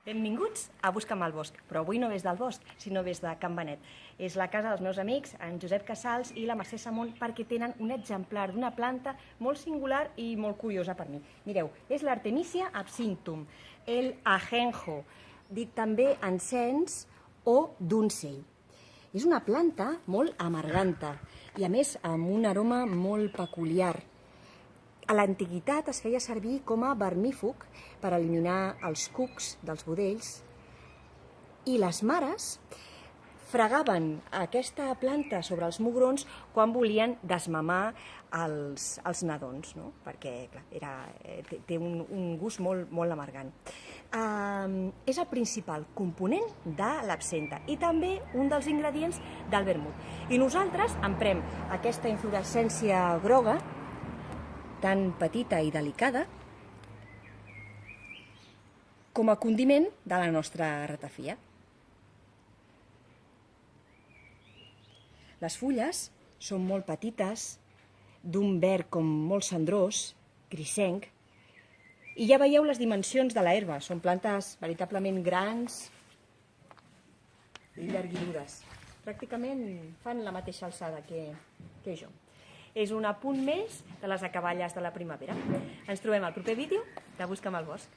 Benvinguts a Busca'm al bosc, però avui no ves del bosc, sinó ves de Can Benet. És la casa dels meus amics, en Josep Casals i la Mercè Samont, perquè tenen un exemplar d'una planta molt singular i molt curiosa per mi. Mireu, és l'Artemisia absinthium, el ajenjo, dit també encens o doncell. És una planta molt amarganta i, a més, amb un aroma molt peculiar. A l'antiguitat es feia servir com a vermífug per eliminar els cucs dels budells i les mares fregaven aquesta planta sobre els mugrons quan volien desmamar els nadons, no? Perquè clar, té un gust molt amargant. És el principal component de l'absenta i també un dels ingredients del vermut. I nosaltres emprem aquesta inflorescència groga, tan petita i delicada, com a condiment de la nostra ratafia. Les fulles són molt petites, d'un verd com molt cendrós, grisenc, i ja veieu les dimensions de l'herba. Són plantes veritablement grans i llarguirudes. Pràcticament fan la mateixa alçada que jo. És un apunt més de les acaballes de la primavera. Ens trobem al proper vídeo de Busca'm al bosc.